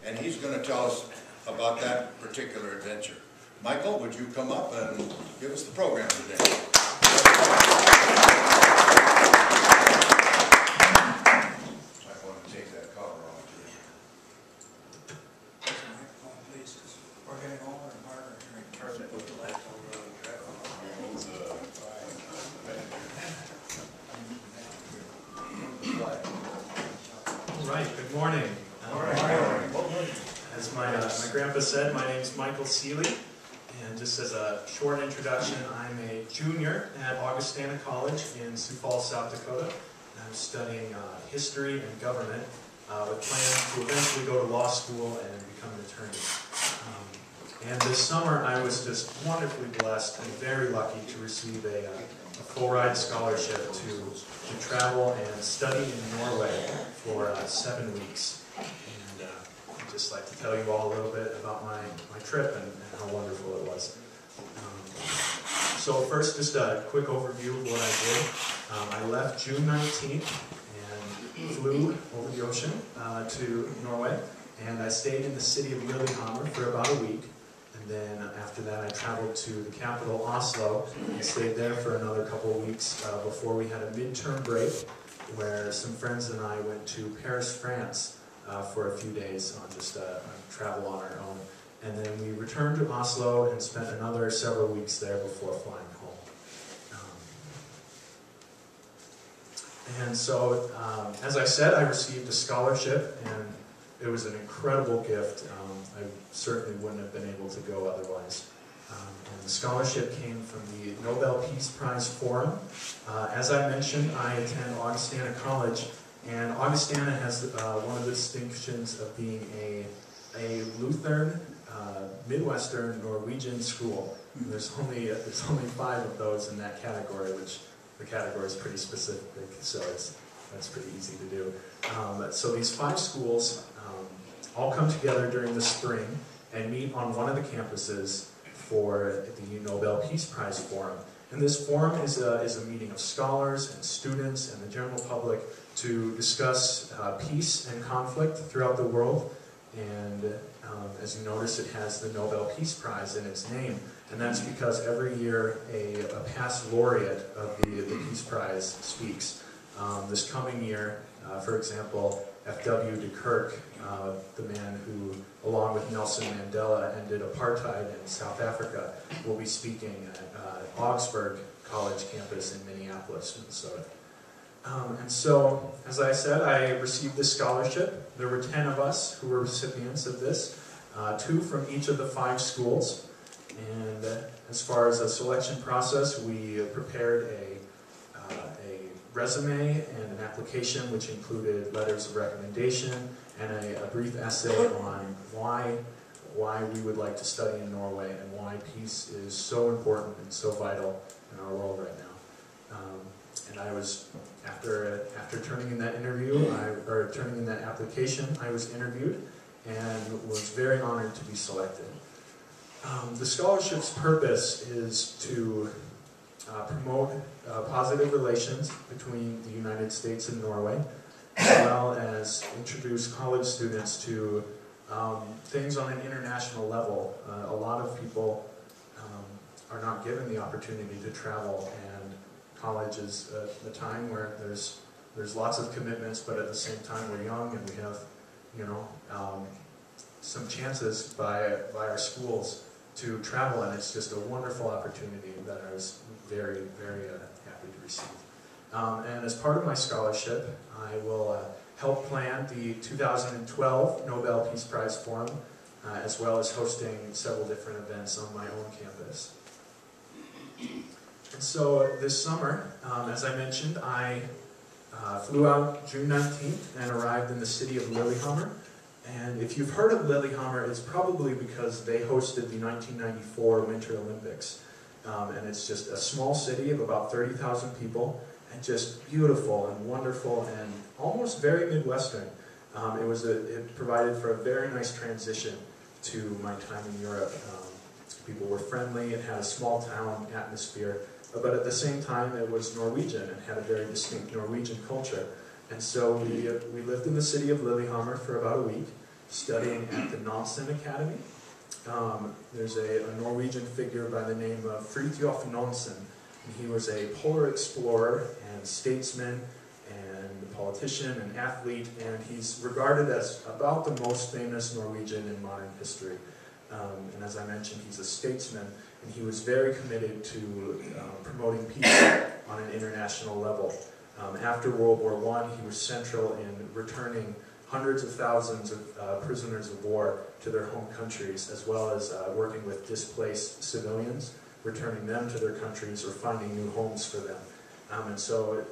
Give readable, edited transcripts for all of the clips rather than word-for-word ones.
and he's going to tell us about that particular adventure. Michael, would you come up and give us the program today? I want to take that cover off today. Microphone, please, because we're getting older and harder hearing. Put the lights on. All right, good morning. As my grandpa said, my name is Michael Seeley, and just as a short introduction, I'm a junior at Augustana College in Sioux Falls, South Dakota. And I'm studying history and government with plans to eventually go to law school and become an attorney. And this summer, I was just wonderfully blessed and very lucky to receive a full-ride scholarship to travel and study in Norway for 7 weeks. And I'd just like to tell you all a little bit about my trip and how wonderful it was. So first, just a quick overview of what I did. I left June 19th and flew over the ocean to Norway, and I stayed in the city of Lillehammer for about a week. And then after that, I traveled to the capital, Oslo, and stayed there for another couple of weeks before we had a midterm break, where some friends and I went to Paris, France for a few days on just travel on our own. And then we returned to Oslo and spent another several weeks there before flying home. And so, as I said, I received a scholarship, and it was an incredible gift. I certainly wouldn't have been able to go otherwise. And the scholarship came from the Nobel Peace Prize Forum. As I mentioned, I attend Augustana College, and Augustana has one of the distinctions of being a Lutheran, Midwestern Norwegian school. And there's only 5 of those in that category, which the category is pretty specific, so that's pretty easy to do. So these 5 schools all come together during the spring and meet on one of the campuses for the Nobel Peace Prize Forum. And this forum is a meeting of scholars and students and the general public to discuss peace and conflict throughout the world. And as you notice, it has the Nobel Peace Prize in its name. And that's because every year a past laureate of the Peace Prize speaks. This coming year, for example, F.W. de Klerk, the man who, along with Nelson Mandela, ended apartheid in South Africa, will be speaking at Augsburg College campus in Minneapolis, Minnesota. And so, as I said, I received this scholarship. There were 10 of us who were recipients of this, 2 from each of the 5 schools. And as far as the selection process, we prepared a resume and an application which included letters of recommendation and a brief essay on why we would like to study in Norway and why peace is so important and so vital in our world right now. And I was, after turning in that turning in that application, I was interviewed and was very honored to be selected. The scholarship's purpose is to promote positive relations between the United States and Norway, as well as introduce college students to things on an international level. A lot of people are not given the opportunity to travel, and college is a time where there's lots of commitments, but at the same time we're young and we have, some chances by our schools to travel, and it's just a wonderful opportunity that I was very, very happy to receive. And as part of my scholarship, I will help plan the 2012 Nobel Peace Prize Forum, as well as hosting several different events on my own campus. And so this summer, as I mentioned, I flew out June 19th and arrived in the city of Lillehammer. And if you've heard of Lillehammer, it's probably because they hosted the 1994 Winter Olympics. And it's just a small city of about 30,000 people, and just beautiful and wonderful and almost very Midwestern. It provided for a very nice transition to my time in Europe. People were friendly, it had a small town atmosphere, but at the same time it was Norwegian and had a very distinct Norwegian culture. And so we lived in the city of Lillehammer for about a week, studying at the Nansen Academy. There's a Norwegian figure by the name of Fridtjof Nansen. And he was a polar explorer and statesman and politician and athlete, and he's regarded as about the most famous Norwegian in modern history. And as I mentioned, he's a statesman, and he was very committed to promoting peace on an international level. After World War I, he was central in returning hundreds of thousands of prisoners of war to their home countries, as well as working with displaced civilians, returning them to their countries or finding new homes for them. And so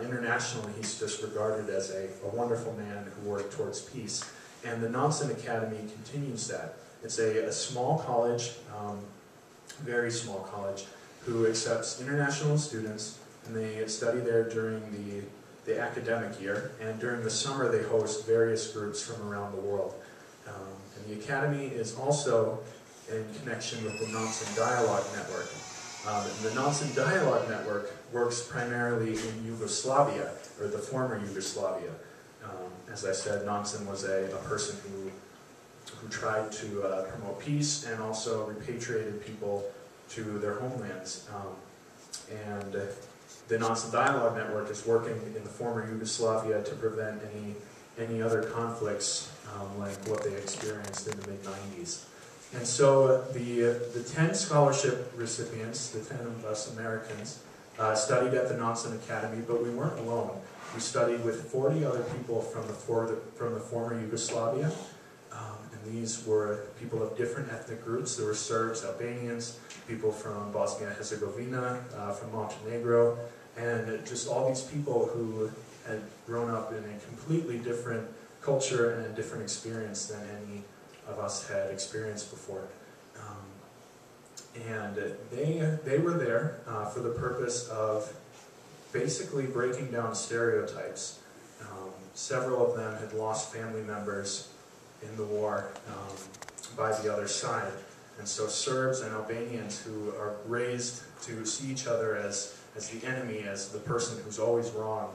internationally, he's just regarded as a wonderful man who worked towards peace. And the Nansen Academy continues that. It's a small college, very small college, who accepts international students, and they study there during the academic year, and during the summer they host various groups from around the world. And the Academy is also in connection with the Nansen Dialogue Network. And the Nansen Dialogue Network works primarily in Yugoslavia, or the former Yugoslavia. As I said, Nansen was a person who tried to promote peace and also repatriated people to their homelands. And the Nansen Dialogue Network is working in the former Yugoslavia to prevent any other conflicts like what they experienced in the mid-90s. And so the 10 scholarship recipients, the 10 of us Americans, studied at the Nansen Academy, but we weren't alone. We studied with 40 other people from the former Yugoslavia. And these were people of different ethnic groups. There were Serbs, Albanians, people from Bosnia-Herzegovina, from Montenegro, and just all these people who had grown up in a completely different culture and a different experience than any of us had experienced before. And they were there for the purpose of basically breaking down stereotypes. Several of them had lost family members in the war by the other side. And so Serbs and Albanians who are raised to see each other as the enemy, as the person who's always wrong,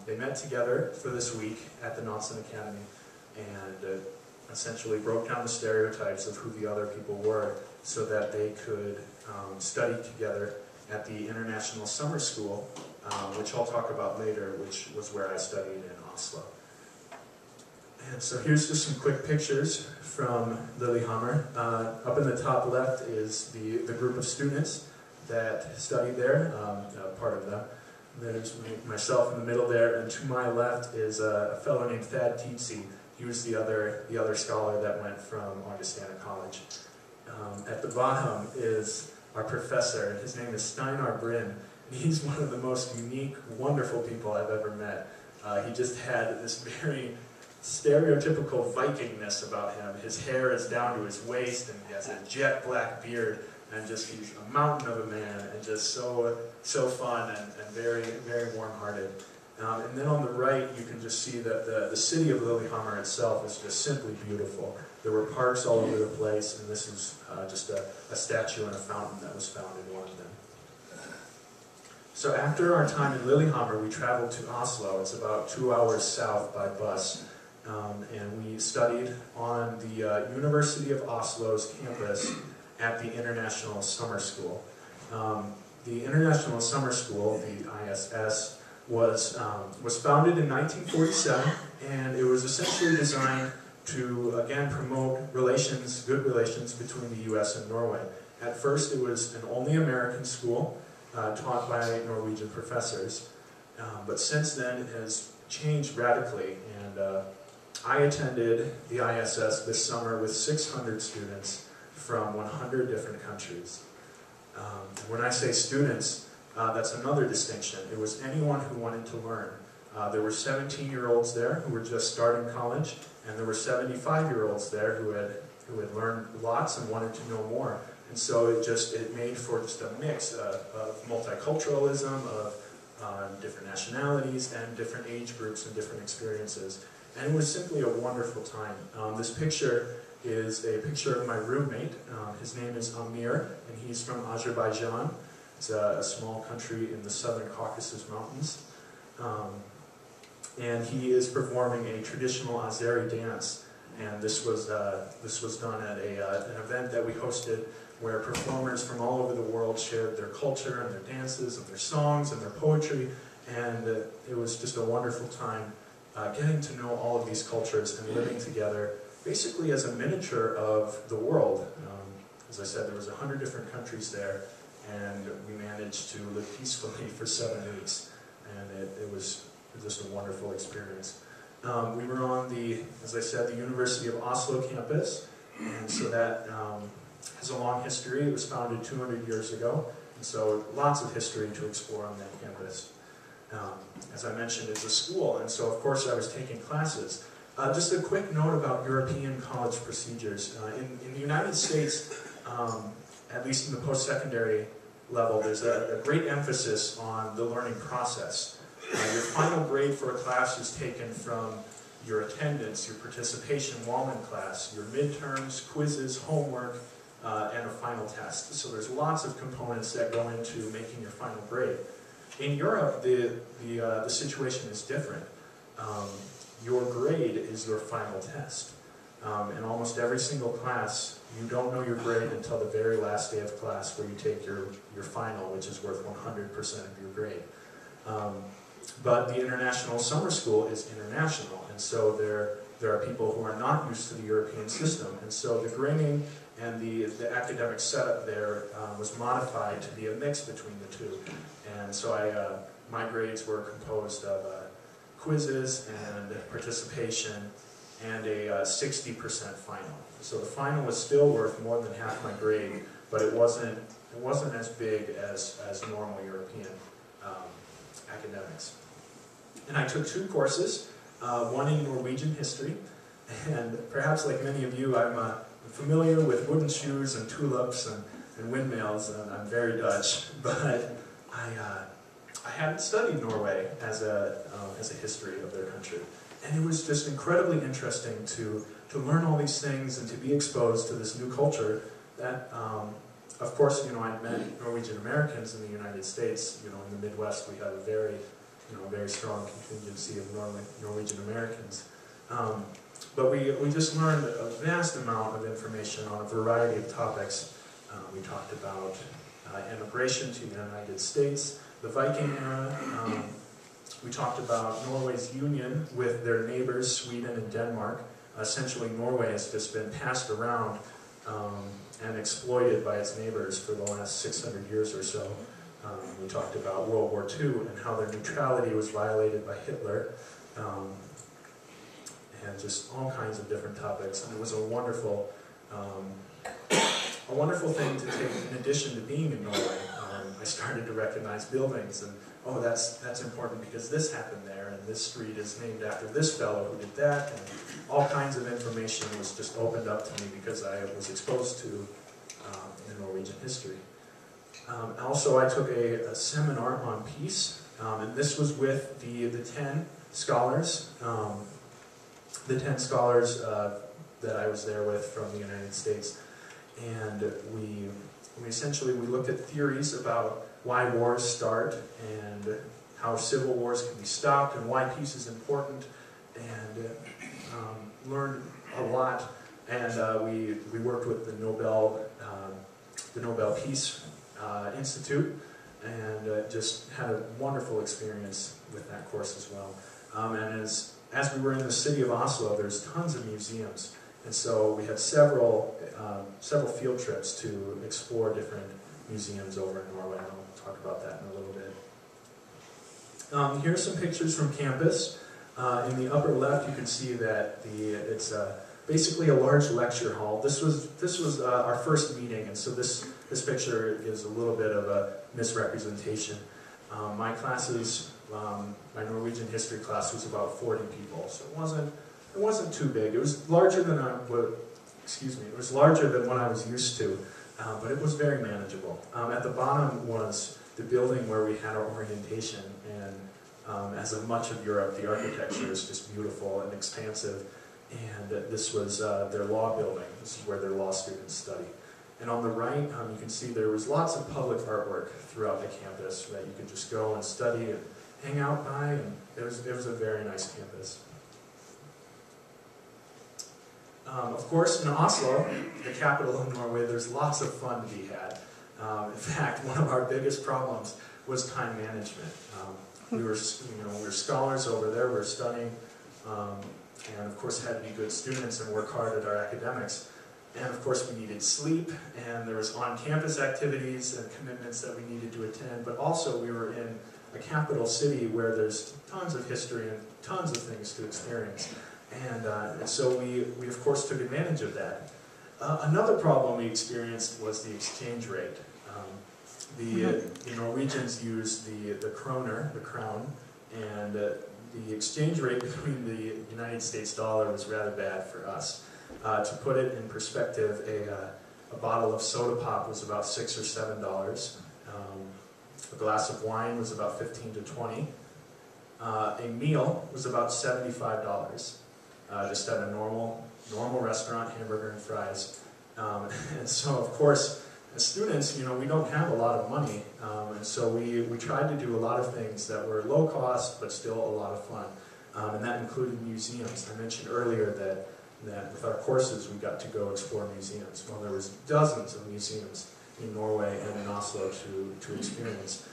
they met together for this week at the Nansen Academy and essentially broke down the stereotypes of who the other people were so that they could study together at the International Summer School, which I'll talk about later, which was where I studied in Oslo. And so here's just some quick pictures from Lillehammer. Up in the top left is the group of students that studied there, part of them. There's myself in the middle there, and to my left is a fellow named Thad Tietze. He was the other scholar that went from Augustana College. At the bottom is our professor. His name is Steinar Bryn. He's one of the most unique, wonderful people I've ever met. He just had this very stereotypical Vikingness about him. His hair is down to his waist, and he has a jet black beard, and just he's a mountain of a man, and just so fun and very, very warm-hearted. And then on the right, you can just see that the city of Lillehammer itself is just simply beautiful. There were parks all over the place, and this is just a statue and a fountain that was found in one of them. So after our time in Lillehammer, we traveled to Oslo. It's about 2 hours south by bus. And we studied on the University of Oslo's campus at the International Summer School. The International Summer School, the ISS, was founded in 1947, and it was essentially designed to, again, promote relations, good relations between the U.S. and Norway. At first, it was an only American school taught by Norwegian professors, but since then it has changed radically, and I attended the ISS this summer with 600 students from 100 different countries. When I say students, that's another distinction. It was anyone who wanted to learn. There were 17-year-olds there who were just starting college, and there were 75-year-olds there who had learned lots and wanted to know more. And so it made for just a mix of multiculturalism, of different nationalities, and different age groups and different experiences. And it was simply a wonderful time. This picture is a picture of my roommate. His name is Amir, and he's from Azerbaijan. It's a small country in the southern Caucasus Mountains. And he is performing a traditional Azeri dance. And this was done at an event that we hosted where performers from all over the world shared their culture and their dances and their songs and their poetry, and it was just a wonderful time getting to know all of these cultures and living together basically as a miniature of the world. As I said, there was 100 different countries there, and we managed to live peacefully for 7 weeks, and it was just a wonderful experience. We were on as I said, the University of Oslo campus, and so that has a long history. It was founded 200 years ago, and so lots of history to explore on that campus. As I mentioned, it's a school, and so of course I was taking classes. Just a quick note about European college procedures. In the United States, at least in the post-secondary level, there's a great emphasis on the learning process. Your final grade for a class is taken from your attendance, your participation while in class, your midterms, quizzes, homework, and a final test. So there's lots of components that go into making your final grade. In Europe, the situation is different. Your grade is your final test. In almost every single class, you don't know your grade until the very last day of class, where you take your final, which is worth 100% of your grade. But the international summer school is international, and so there are people who are not used to the European system, and so the grading and the academic setup there was modified to be a mix between the two. And so my grades were composed of quizzes and participation and a 60% final. So the final was still worth more than half my grade, but it wasn't as big as normal European academics. And I took 2 courses, one in Norwegian history, and perhaps like many of you, I'm familiar with wooden shoes and tulips and windmills, and I'm very Dutch, but I hadn't studied Norway as a history of their country. And it was just incredibly interesting to learn all these things and to be exposed to this new culture that, of course, I'd met Norwegian Americans in the United States. In the Midwest, we have a very strong contingency of Norwegian Americans. But we just learned a vast amount of information on a variety of topics. We talked about immigration to the United States, the Viking era. We talked about Norway's union with their neighbors, Sweden and Denmark. Essentially, Norway has just been passed around and exploited by its neighbors for the last 600 years or so. We talked about World War II and how their neutrality was violated by Hitler, and just all kinds of different topics. And it was a wonderful thing to take. In addition to being in Norway, I started to recognize buildings, and oh, that's important because this happened there, and this street is named after this fellow who did that, and all kinds of information was just opened up to me because I was exposed to in Norwegian history. Also, I took a seminar on peace, and this was with the 10 scholars, that I was there with from the United States, and we essentially looked at theories about why wars start and how civil wars can be stopped and why peace is important, and learned a lot. And we worked with the Nobel Peace Institute, and just had a wonderful experience with that course as well. And as we were in the city of Oslo, there's tons of museums, and so we had several field trips to explore different museums over in Norway. I'll talk about that in a little bit. Here's some pictures from campus. In the upper left, you can see that it's basically a large lecture hall. This was our first meeting, and so this picture gives a little bit of a misrepresentation. My classes, my Norwegian history class was about 40 people, so it wasn't too big. It was larger than what I was used to, but it was very manageable. At the bottom was the building where we had our orientation, and as in much of Europe, the architecture is just beautiful and expansive. And this was their law building. This is where their law students study. And on the right, you can see there was lots of public artwork throughout the campus that you could just go and study and hang out by, and it was a very nice campus. Of course, in Oslo, the capital of Norway, there's lots of fun to be had. In fact, one of our biggest problems was time management. We were scholars over there. We were studying, and of course had to be good students and work hard at our academics. And of course, we needed sleep, and there was on-campus activities and commitments that we needed to attend. But also, we were in a capital city where there's tons of history and tons of things to experience. And so we of course took advantage of that. Another problem we experienced was the exchange rate. The Norwegians use the kroner, the crown, and the exchange rate between the United States dollar was rather bad for us. To put it in perspective, a bottle of soda pop was about $6 or $7. A glass of wine was about 15 to 20. A meal was about $75. Just at a normal restaurant, hamburger and fries. And so, of course, as students, we don't have a lot of money, and so we tried to do a lot of things that were low cost, but still a lot of fun. And that included museums. I mentioned earlier that with our courses, we got to go explore museums. Well, there was dozens of museums in Norway and in Oslo to experience.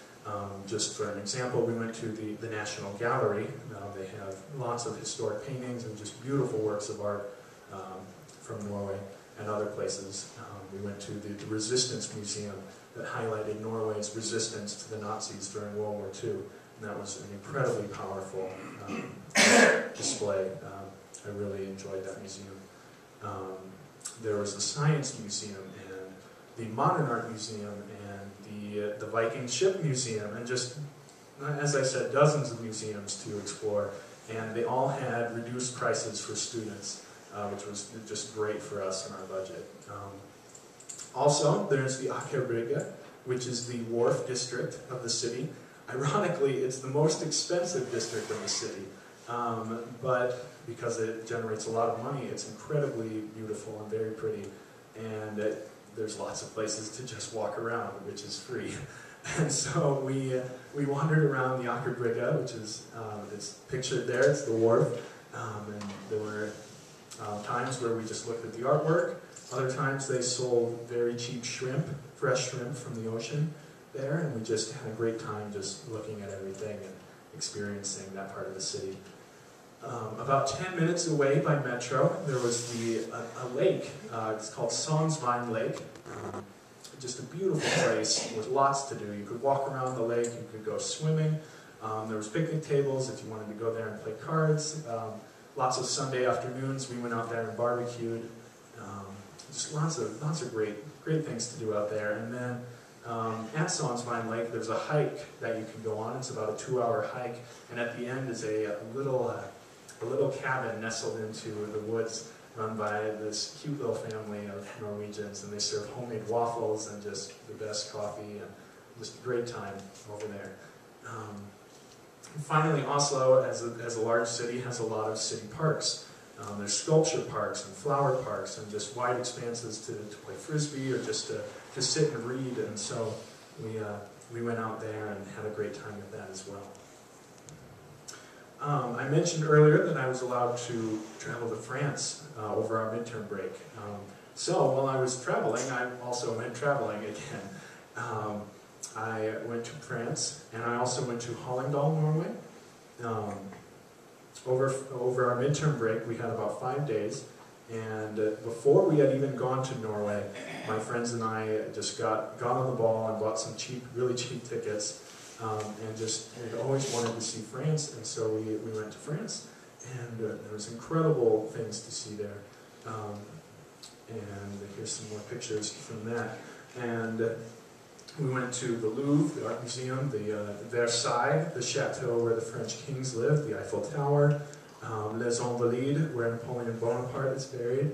Just for an example, we went to the National Gallery. They have lots of historic paintings and just beautiful works of art from Norway and other places. We went to the Resistance Museum that highlighted Norway's resistance to the Nazis during World War II. And that was an incredibly powerful display. I really enjoyed that museum. There was the Science Museum and the Modern Art Museum and the Viking Ship Museum, and just, as I said, dozens of museums to explore. And they all had reduced prices for students, which was just great for us in our budget. Also, there's the Aker Brygge, which is the wharf district of the city. Ironically, it's the most expensive district of the city, but because it generates a lot of money, it's incredibly beautiful and very pretty, and there's lots of places to just walk around, which is free. And so we wandered around the Aker Brygge, which is it's pictured there. It's the wharf, and there were times where we just looked at the artwork. Other times they sold very cheap shrimp, fresh shrimp from the ocean there, and we just had a great time just looking at everything and experiencing that part of the city. About 10 minutes away by metro, there was a lake. It's called Sonsveien Lake. Just a beautiful place with lots to do. You could walk around the lake, you could go swimming. There was picnic tables if you wanted to go there and play cards. Lots of Sunday afternoons, we went out there and barbecued. Just lots of great things to do out there. And then at Sonsveien Lake, there's a hike that you can go on. It's about a 2-hour hike, and at the end is a little cabin nestled into the woods, run by this cute little family of Norwegians, and they serve homemade waffles and just the best coffee, and just a great time over there. And finally, Oslo, as a large city, has a lot of city parks. There's sculpture parks and flower parks and just wide expanses to play frisbee or just to sit and read, and so we went out there and had a great time with that as well. I mentioned earlier that I was allowed to travel to France over our midterm break. So while I was traveling, I also went traveling again. I went to France, and I also went to Hallingdal, Norway. Over our midterm break, we had about 5 days, and before we had even gone to Norway, my friends and I just got on the ball and bought some really cheap tickets. And just had always wanted to see France, and so we went to France, and there was incredible things to see there. And here's some more pictures from that. And we went to the Louvre, the art museum, the Versailles, the chateau where the French kings lived, the Eiffel Tower, Les Invalides, where Napoleon Bonaparte is buried.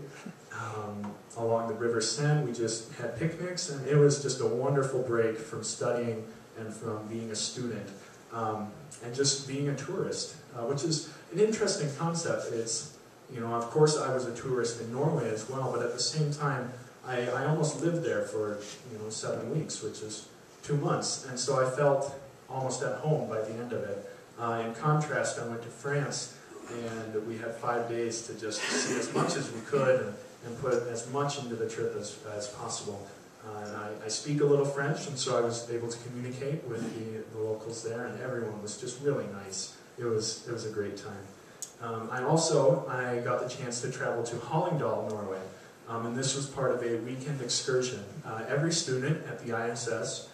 Along the River Seine, we just had picnics, and it was just a wonderful break from studying and from being a student, and just being a tourist, which is an interesting concept. It's, of course I was a tourist in Norway as well, but at the same time, I almost lived there for, 7 weeks, which is 2 months, and so I felt almost at home by the end of it. In contrast, I went to France, and we had 5 days to just see as much as we could and put as much into the trip as possible. And I speak a little French, and so I was able to communicate with the locals there, and everyone was just really nice. It was a great time. I got the chance to travel to Hallingdal, Norway, and this was part of a weekend excursion. Every student at the ISS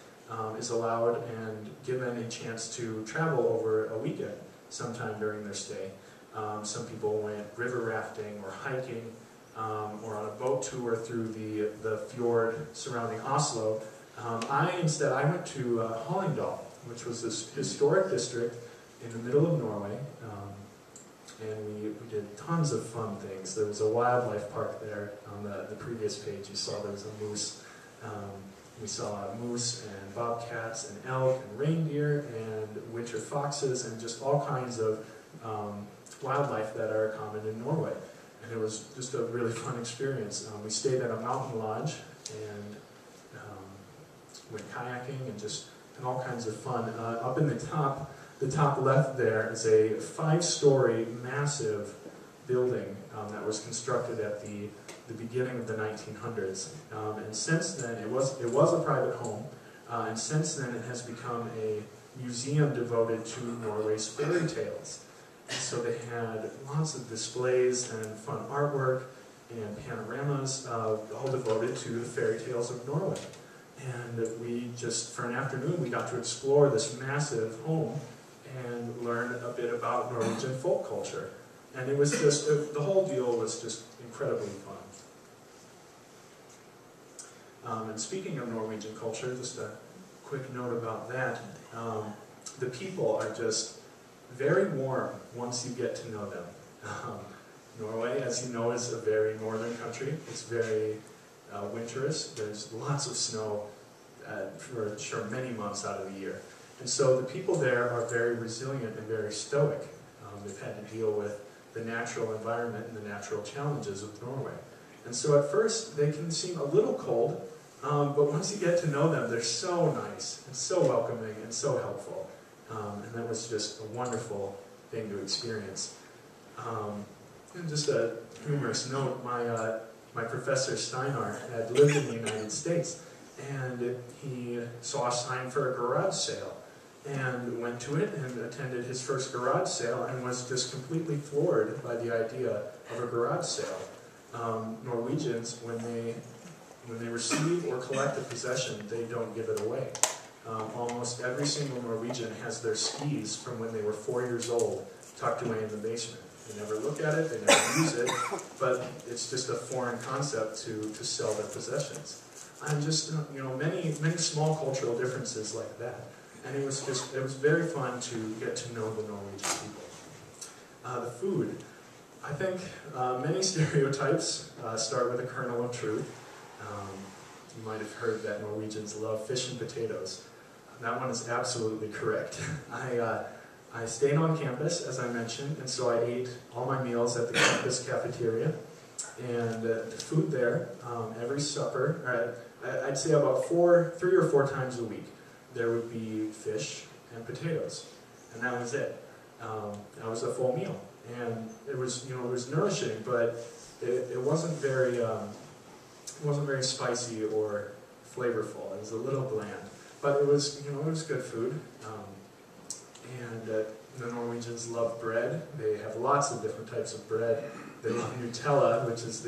is allowed and given a chance to travel over a weekend sometime during their stay. Some people went river rafting or hiking, or on a boat tour through the fjord surrounding Oslo. Instead, I went to Hallingdal, which was this historic district in the middle of Norway, and we did tons of fun things. There was a wildlife park there. On the previous page you saw there was a moose. We saw moose and bobcats and elk and reindeer and winter foxes and just all kinds of wildlife that are common in Norway. And it was just a really fun experience. We stayed at a mountain lodge and went kayaking and all kinds of fun. Up in the top left there is a 5-story massive building that was constructed at the beginning of the 1900s. And since then, it was a private home, and since then it has become a museum devoted to Norway's fairy tales. And so they had lots of displays and fun artwork and panoramas, all devoted to the fairy tales of Norway. And for an afternoon, we got to explore this massive home and learn a bit about Norwegian folk culture. And it was just, the whole deal was just incredibly fun. And speaking of Norwegian culture, just a quick note about that. The people are just very warm once you get to know them. Norway, as you know, is a very northern country. It's very winterous. There's lots of snow for sure many months out of the year. And so the people there are very resilient and very stoic. They've had to deal with the natural environment and the natural challenges of Norway. And so at first they can seem a little cold, but once you get to know them, they're so nice and so welcoming and so helpful. And that was just a wonderful thing to experience. And just a humorous note, my professor Steinar had lived in the United States, and he saw a sign for a garage sale, and went to it and attended his first garage sale and was just completely floored by the idea of a garage sale. Norwegians, when they receive or collect a possession, they don't give it away. Almost every single Norwegian has their skis from when they were 4 years old tucked away in the basement. They never look at it, they never use it, but it's just a foreign concept to sell their possessions. And just, many small cultural differences like that. And it was very fun to get to know the Norwegian people. The food. I think many stereotypes start with a kernel of truth. You might have heard that Norwegians love fish and potatoes. That one is absolutely correct. I stayed on campus, as I mentioned, and so I ate all my meals at the campus cafeteria. And the food there, every supper, I'd say about 3 or 4 times a week, there would be fish and potatoes, and that was it. That was a full meal, and it was nourishing, but it wasn't very spicy or flavorful. It was a little bland, but it was good food. The Norwegians love bread. They have lots of different types of bread. They love Nutella, which is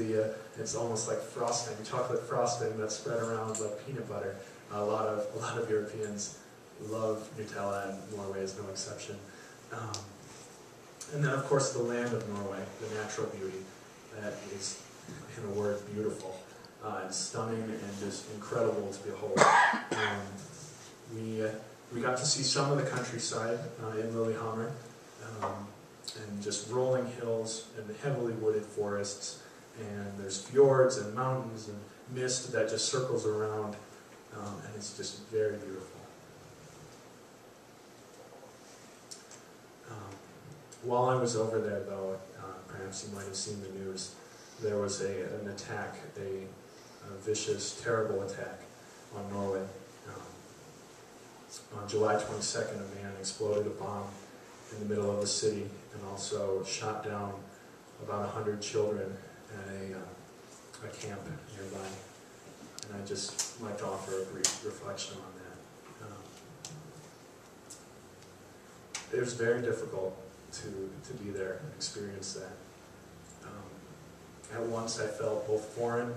it's almost like frosting, chocolate frosting that's spread around like peanut butter. A lot of Europeans love Nutella, and Norway is no exception. And then, of course, the land of Norway, the natural beauty, that is, in a word, beautiful. And stunning and just incredible to behold. We got to see some of the countryside in Lillehammer, and just rolling hills and heavily wooded forests, and there's fjords and mountains and mist that just circles around, and it's just very beautiful. While I was over there, though, perhaps you might have seen the news, there was an attack, a vicious, terrible attack on Norway. On July 22nd, a man exploded a bomb in the middle of the city, and also shot down about 100 children at a camp nearby. And I'd just like to offer a brief reflection on that. It was very difficult to be there and experience that. At once I felt both foreign,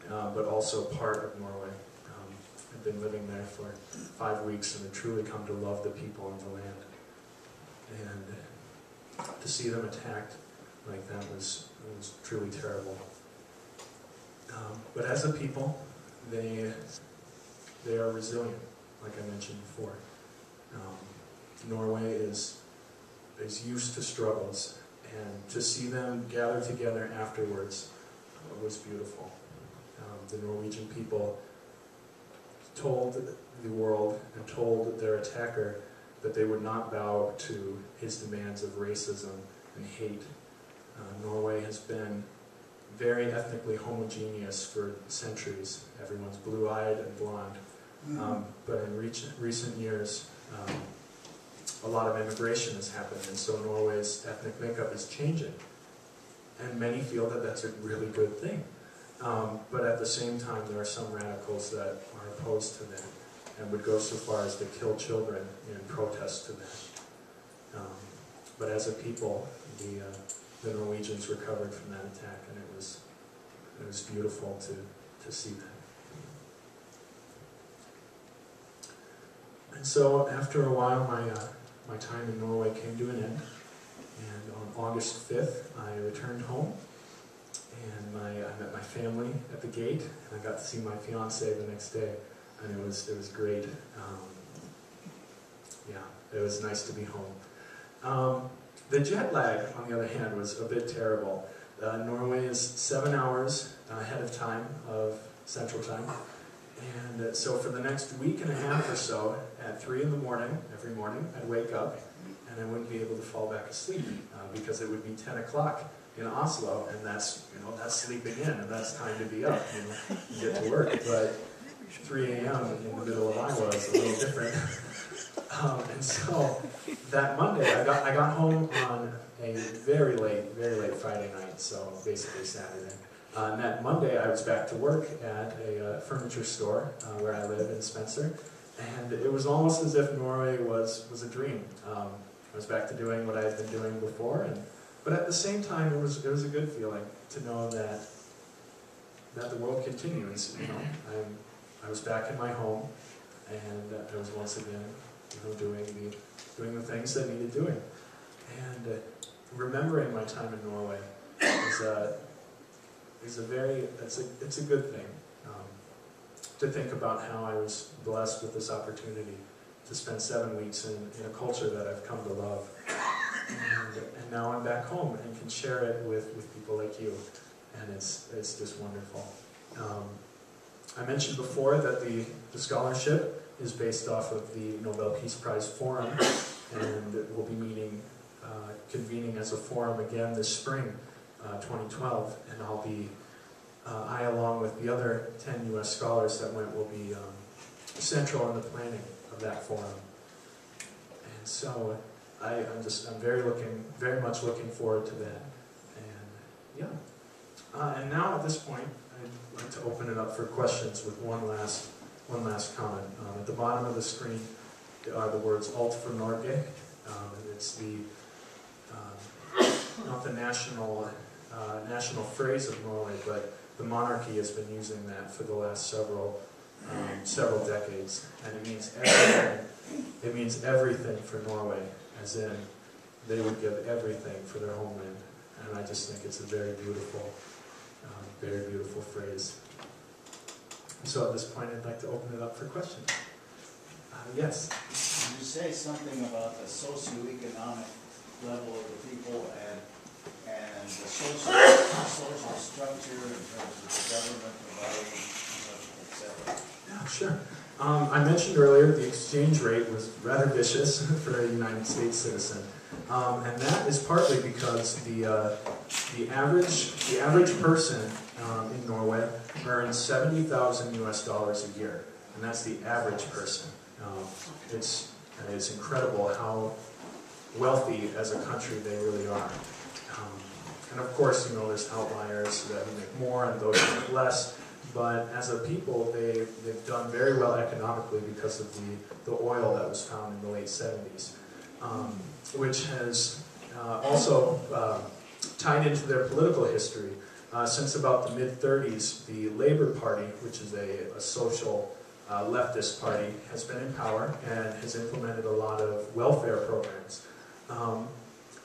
but also part of Norway. I've been living there for 5 weeks and have truly come to love the people and the land. And to see them attacked like that was truly terrible. But as a people, they are resilient, like I mentioned before. Norway is used to struggles, and to see them gather together afterwards was beautiful. The Norwegian people told the world and told their attacker that they would not bow to his demands of racism and hate. Norway has been very ethnically homogeneous for centuries. Everyone's blue-eyed and blonde. But in recent years, a lot of immigration has happened, and so Norway's ethnic makeup is changing. And many feel that that's a really good thing. But at the same time, there are some radicals that are opposed to that and would go so far as to kill children in protest to that. But as a people, the Norwegians recovered from that attack, and it was beautiful to see that. And so after a while, my time in Norway came to an end, and on August 5th, I returned home, and I met my family at the gate, and I got to see my fiance the next day, and it was great. Yeah, it was nice to be home. The jet lag, on the other hand, was a bit terrible. Norway is 7 hours ahead of time, of Central Time, and so for the next week and a half or so, at 3 in the morning, every morning, I'd wake up, and I wouldn't be able to fall back asleep, because it would be 10 o'clock in Oslo, and that's sleeping in, and that's time to be up, and get to work. But 3 a.m. in the middle of Iowa is a little different. And so that Monday, I got home on a very late Friday night, so basically Saturday. And that Monday, I was back to work at a furniture store where I live in Spencer, and it was almost as if Norway was a dream. I was back to doing what I had been doing before, but at the same time, it was a good feeling to know that the world continues. I was back in my home, and I was once again, doing the things that needed doing. And remembering my time in Norway is a good thing. To think about how I was blessed with this opportunity to spend 7 weeks in a culture that I've come to love. And now I'm back home and can share it with people like you, and it's just wonderful. I mentioned before that the scholarship is based off of the Nobel Peace Prize Forum, and we'll be convening as a forum again this spring, 2012, and I, along with the other 10 U.S. scholars that went, will be central in the planning of that forum. And so I'm very much looking forward to that. And yeah. And now at this point, I'd like to open it up for questions with one last comment. At the bottom of the screen are the words Alt for Norge, and it's not the national phrase of Norway, but the monarchy has been using that for the last several decades, and it means everything. It means everything for Norway, as in they would give everything for their homeland, and I just think it's a very beautiful phrase. So at this point, I'd like to open it up for questions. Yes? Can you say something about the socioeconomic level of the people and the social structure in terms of the government providing, etc.? Yeah, sure. I mentioned earlier the exchange rate was rather vicious for a United States citizen, and that is partly because the average person in Norway earns $70,000 US a year, and that's the average person. It's incredible wealthy as a country they really are. And of course, you know, there's outliers that make more and those who make less, but as a people, they've done very well economically because of the oil that was found in the late 70s, which has also tied into their political history. Since about the mid-30s, the Labour Party, which is a social leftist party, has been in power and has implemented a lot of welfare programs.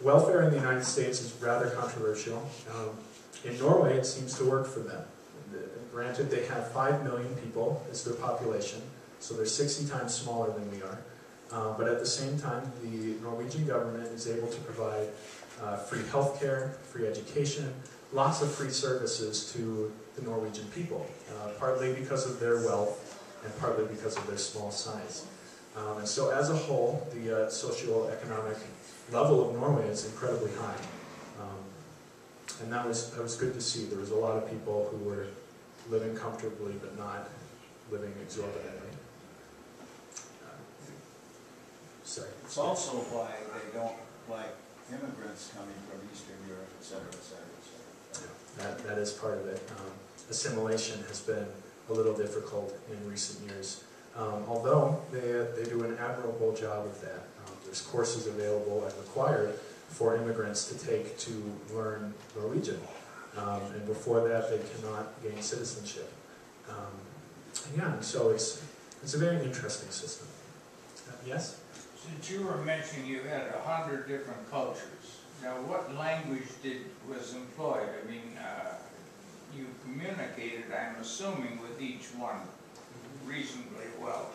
Welfare in the United States is rather controversial. In Norway, it seems to work for them. Granted, they have 5 million people as their population, so they're 60 times smaller than we are. But at the same time, the Norwegian government is able to provide free healthcare, free education, lots of free services to the Norwegian people, partly because of their wealth and partly because of their small size. And so as a whole, the socio-economic level of Norway is incredibly high. And that was good to see. There was a lot of people who were living comfortably but not living exorbitantly. Sorry. It's also why they don't like immigrants coming from Eastern Europe, et cetera, et cetera, et cetera. That is part of it. Assimilation has been a little difficult in recent years, although they do an admirable job of that. There's courses available and required for immigrants to take to learn Norwegian, and before that they cannot gain citizenship. Yeah, so it's a very interesting system. Yes? Since you were mentioning you had 100 different cultures, now what language was employed? I mean, you communicated, I'm assuming, with each one reasonably well.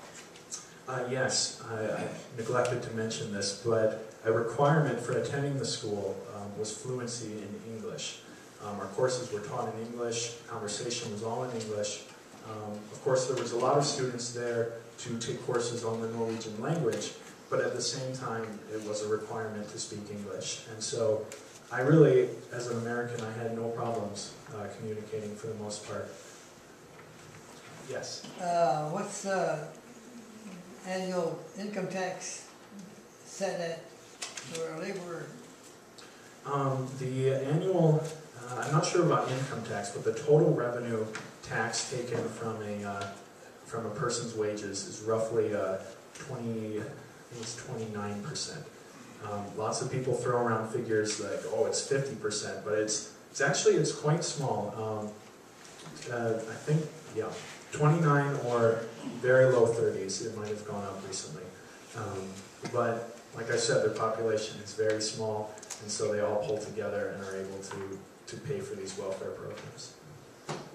Yes, I neglected to mention this, but a requirement for attending the school was fluency in English. Our courses were taught in English, conversation was all in English. Of course, there was a lot of students there to take courses on the Norwegian language, but at the same time, it was a requirement to speak English. And so I really, as an American, I had no problems communicating for the most part. Yes? What's the annual income tax set at for a laborer? The annual, I'm not sure about income tax, but the total revenue tax taken from a person's wages is roughly 29%. Lots of people throw around figures like, oh, it's 50%, but it's quite small. I think, yeah, 29 or very low 30s. It might have gone up recently. But like I said, their population is very small, and so they all pull together and are able to pay for these welfare programs.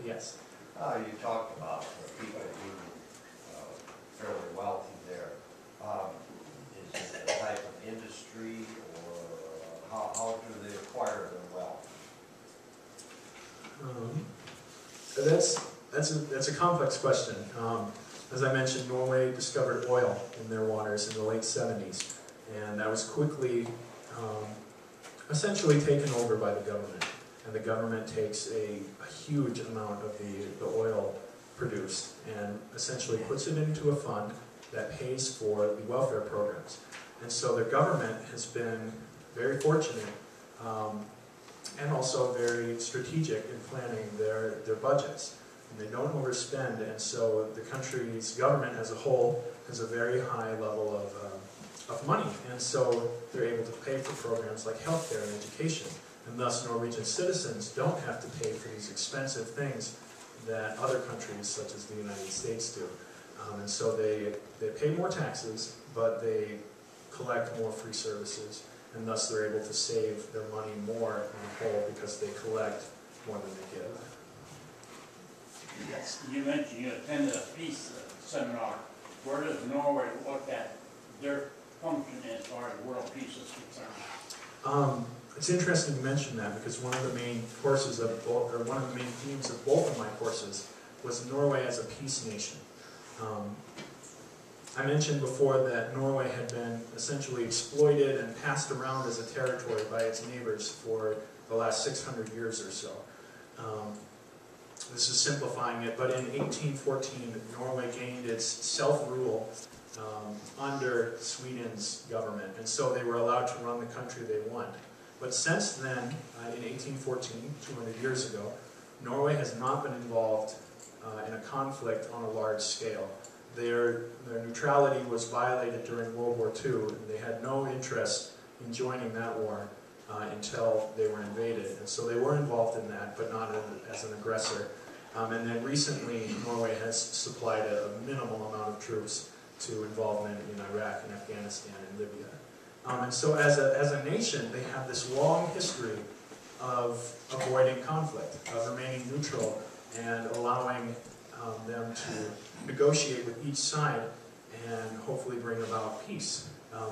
Yes? You talked about people being fairly wealthy there. Is it a type of industry, or how do they acquire their wealth? That's a complex question. As I mentioned, Norway discovered oil in their waters in the late 70s, and that was quickly essentially taken over by the government. And the government takes a huge amount of the oil produced and essentially puts it into a fund that pays for the welfare programs. And so the government has been very fortunate and also very strategic in planning their budgets. And they don't overspend, and so the country's government as a whole has a very high level of money. And so they're able to pay for programs like healthcare and education. And thus Norwegian citizens don't have to pay for these expensive things that other countries, such as the United States, do. And so they pay more taxes, but they collect more free services, and thus they're able to save their money more on the whole because they collect more than they give. Yes. You mentioned you attended a peace seminar. Where does Norway look at their function as far as world peace is concerned? It's interesting to mention that because one of the main courses of both, or one of the main themes of both of my courses was Norway as a peace nation. I mentioned before that Norway had been essentially exploited and passed around as a territory by its neighbors for the last 600 years or so. This is simplifying it, but in 1814, Norway gained its self-rule under Sweden's government, and so they were allowed to run the country they want. But since then, in 1814, 200 years ago, Norway has not been involved in a conflict on a large scale. Their neutrality was violated during World War II, and they had no interest in joining that war until they were invaded. And so they were involved in that, but not as an aggressor. And then recently, Norway has supplied a minimal amount of troops to involvement in Iraq and Afghanistan and Libya. And so as a nation, they have this long history of avoiding conflict, of remaining neutral and allowing them to negotiate with each side and hopefully bring about peace.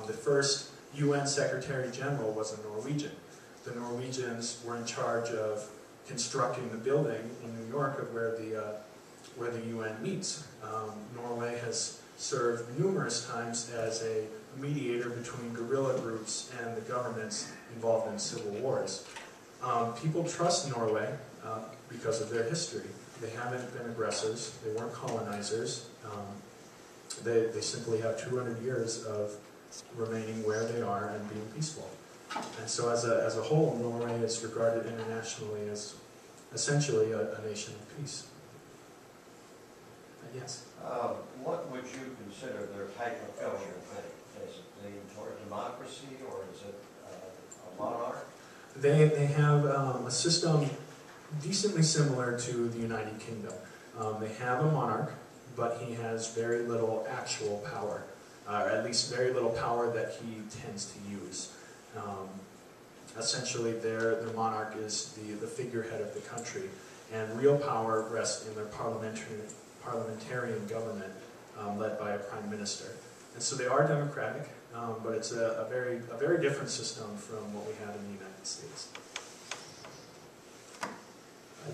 The first UN Secretary General was a Norwegian. The Norwegians were in charge of constructing the building in New York of where the UN meets. Norway has served numerous times as a mediator between guerrilla groups and the governments involved in civil wars. People trust Norway because of their history. They haven't been aggressors, they weren't colonizers. They simply have 200 years of remaining where they are and being peaceful. And so as a whole, Norway is regarded internationally as essentially a nation of peace. Yes? What would you consider their type of government? Is it leaning toward democracy, or is it a monarch? They have a system decently similar to the United Kingdom. They have a monarch, but he has very little actual power, or at least very little power that he tends to use. Essentially, their monarch is the figurehead of the country, and real power rests in their parliamentarian government led by a prime minister. And so they are democratic, but it's a very different system from what we have in the United States.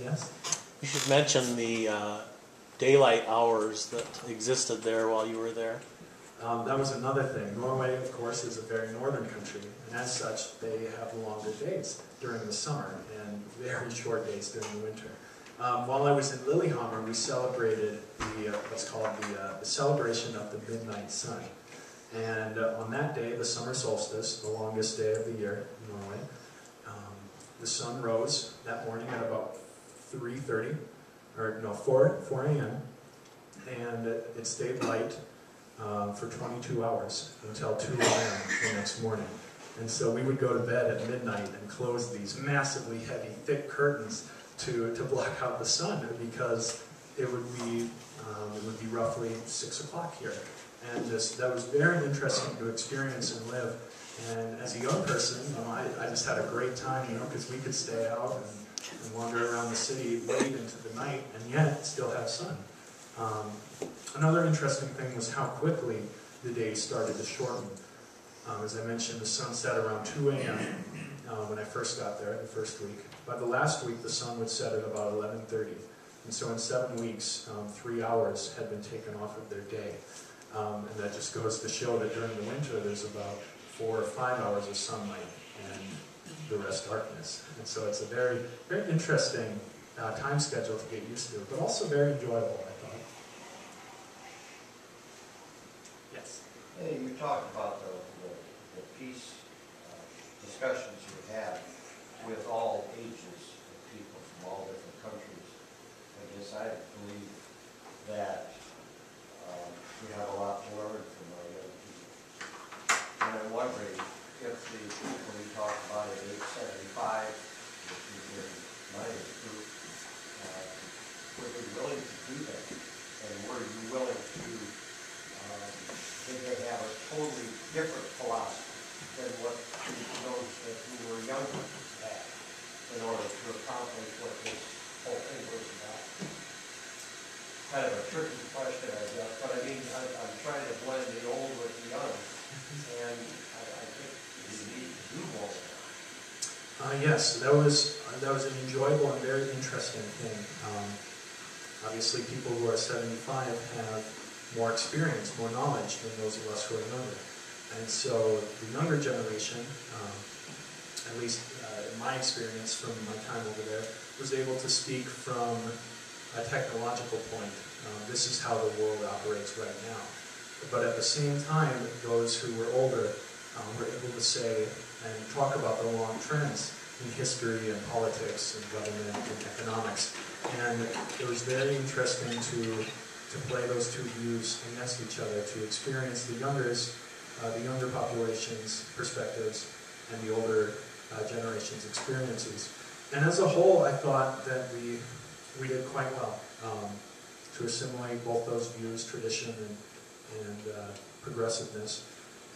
Yes? You should mention the daylight hours that existed there while you were there. That was another thing. Norway, of course, is a very northern country, and as such, they have longer days during the summer and very short days during the winter. While I was in Lillehammer, we celebrated what's called the celebration of the midnight sun. And on that day, the summer solstice, the longest day of the year in Norway, the sun rose that morning at about 4 a.m. and it stayed light for 22 hours until 2 a.m. the next morning. And so we would go to bed at midnight and close these massively heavy, thick curtains to block out the sun, because it would be roughly 6 o'clock here. And that was very interesting to experience and live. And as a young person, I just had a great time, because we could stay out and wander around the city late into the night and yet still have sun. Another interesting thing was how quickly the days started to shorten. As I mentioned, the sun set around 2 a.m. When I first got there, the first week. By the last week, the sun would set at about 11:30. And so in 7 weeks, 3 hours had been taken off of their day. And that just goes to show that during the winter, there's about 4 or 5 hours of sunlight and the rest darkness. And so it's a very, very interesting time schedule to get used to, but also very enjoyable, I thought. Yes? Hey, you talked about the peace discussions you had with all ages of people from all different countries. I guess I believe that we have a lot to learn from our young people. And I'm wondering if the people you talked about at age 75, which is in my age group, were they willing to do that? And were you willing to, did they have a totally different philosophy than what those who were younger had in order to accomplish what this whole thing was about? Kind of a tricky question, I guess, but I mean, I'm trying to blend the old with the young, and I think you need to do more. Yes, that was an enjoyable and very interesting thing. Obviously, people who are 75 have more experience, more knowledge than those of us who are younger. And so the younger generation, at least in my experience from my time over there, was able to speak from a technological point. This is how the world operates right now. But at the same time, those who were older were able to say and talk about the long trends in history and politics and government and economics. And it was very interesting to play those two views against each other, to experience the younger population's perspectives and the older generation's experiences. And as a whole, I thought that we did quite well to assimilate both those views, tradition and progressiveness,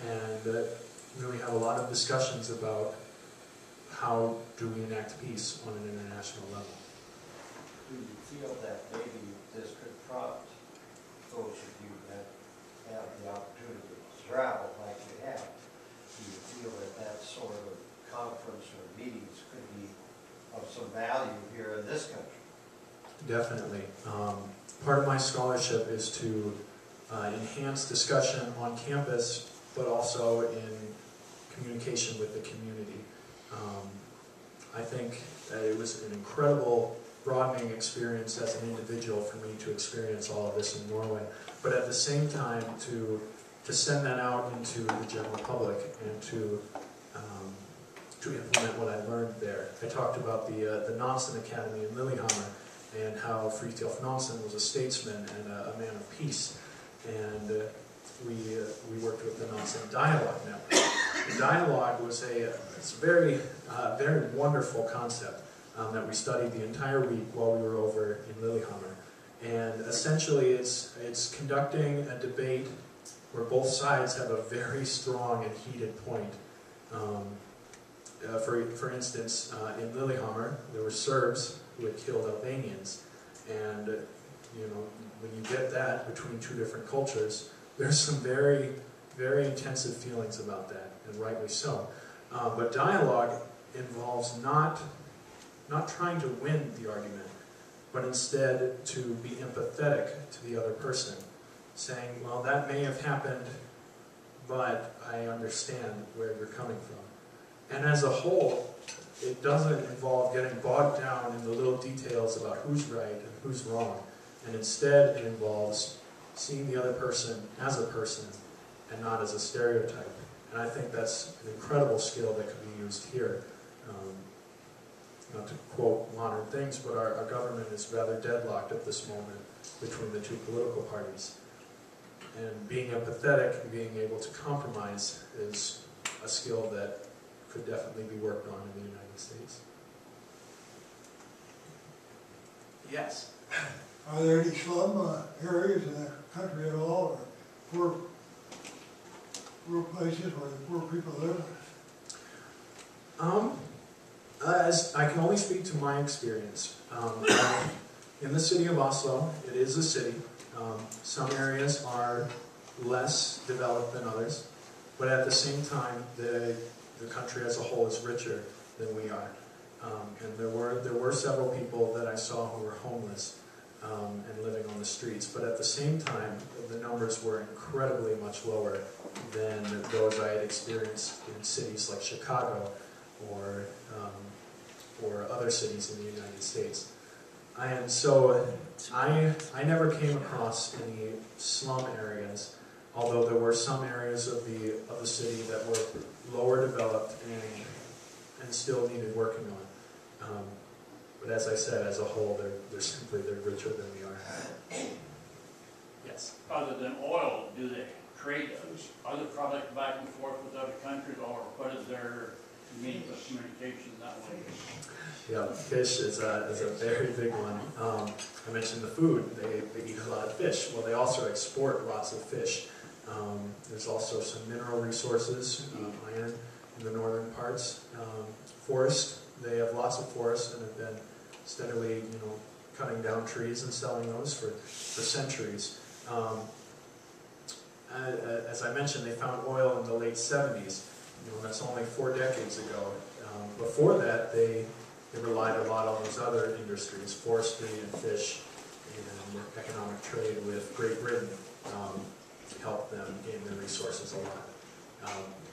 and really have a lot of discussions about how do we enact peace on an international level. Do you feel that maybe this could prompt those of you that have the opportunity to travel like you have? Do you feel that that sort of conference or meetings could be of some value here in this country? Definitely. Part of my scholarship is to enhance discussion on campus, but also in communication with the community. I think that it was an incredible broadening experience as an individual for me to experience all of this in Norway, but at the same time to send that out into the general public and to implement what I learned there. I talked about the Nansen Academy in Lillehammer and how Fridtjof Nansen was a statesman and a man of peace. And we worked with the Nansen Dialogue Network. The dialogue was it's a very wonderful concept that we studied the entire week while we were over in Lillehammer. And essentially it's conducting a debate where both sides have a very strong and heated point. For instance, in Lillehammer, there were Serbs who had killed Albanians, and when you get that between two different cultures, there's some very, very intensive feelings about that, and rightly so. But dialogue involves not trying to win the argument, but instead to be empathetic to the other person, saying, well, that may have happened, but I understand where you're coming from. And as a whole, it doesn't involve getting bogged down in the little details about who's right and who's wrong, and instead it involves seeing the other person as a person and not as a stereotype. And I think that's an incredible skill that could be used here. Not to quote modern things, but our government is rather deadlocked at this moment between the two political parties. And being empathetic and being able to compromise is a skill that could definitely be worked on in the United States. Yes? Are there any slum areas in the country at all, or poor places where the poor people live? As I can only speak to my experience. In the city of Oslo, it is a city. Some areas are less developed than others, but at the same time, the country as a whole is richer than we are. And there were several people that I saw who were homeless and living on the streets, but at the same time, the numbers were incredibly much lower than those I had experienced in cities like Chicago or other cities in the United States. And so I never came across any slum areas, although there were some areas of the city that were lower developed and still needed working on. But as I said, as a whole, they're richer than we are. Yes? Other than oil, do they trade other products back and forth with other countries, or what is their means of communication that way? Yeah, fish is a very big one. I mentioned the food. They eat a lot of fish. Well, they also export lots of fish. There's also some mineral resources, iron in the northern parts. Forest, they have lots of forests and have been steadily, cutting down trees and selling those for centuries. As I mentioned, they found oil in the late 70s. That's only 4 decades ago. Before that, they relied a lot on those other industries, forestry and fish, and economic trade with Great Britain helped them gain their resources a lot.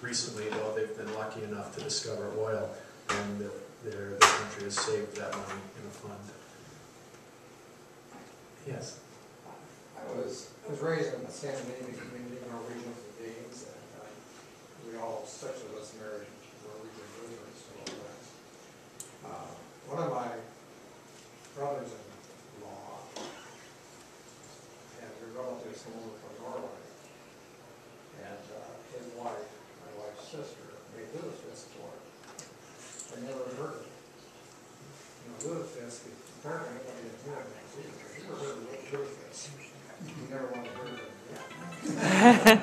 Recently, though, they've been lucky enough to discover oil, and their country has saved that money in a fund. Yes? I was raised in the Scandinavian community, Norwegian for Danes, and we all, 6 of us married Norwegian Lutherans to all that. One of my brothers-in-law and their relatives came over from Norway, and his wife, my wife's sister, made lutefisk for him. I never heard of it. You know, lutefisk, apparently nobody in here knows either. You never heard of lutefisk. You never want to hear of it again. I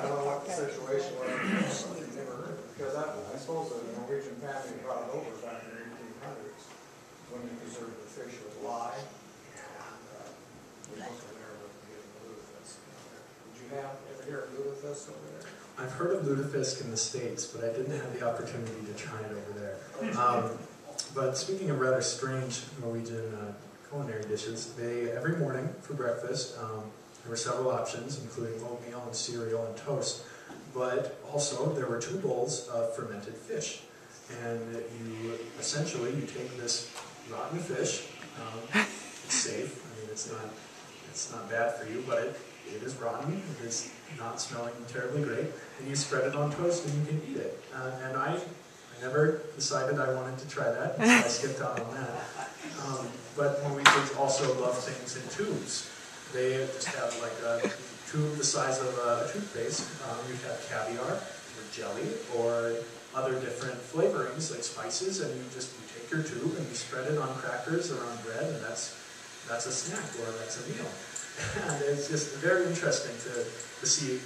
don't know what the situation was, but you never heard of it. Because I suppose the Norwegian family brought it over back in the 1800s when they preserved the fish was live. And we must have never given the lutefisk. Did you ever hear of lutefisk over there? I've heard of lutefisk in the States, but I didn't have the opportunity to try it over there. But speaking of rather strange Norwegian culinary dishes, every morning for breakfast, there were several options, including oatmeal and cereal and toast. But also, there were 2 bowls of fermented fish. And you take this rotten fish, it's safe, I mean, it's not bad for you, but it is rotten, it is not smelling terribly great, and you spread it on toast and you can eat it. And I never decided I wanted to try that, so I skipped out on that. But Norwegians also love things in tubes. They just have like a tube the size of a toothpaste. You have caviar, or jelly, or other different flavorings like spices, and you take your tube and you spread it on crackers or on bread, and that's a snack or that's a meal. And it's just very interesting to see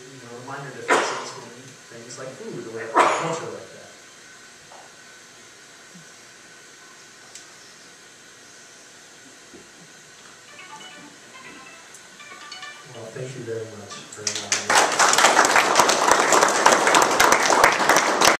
minor differences in things like food or culture like that. Well, thank you very much for allowing me.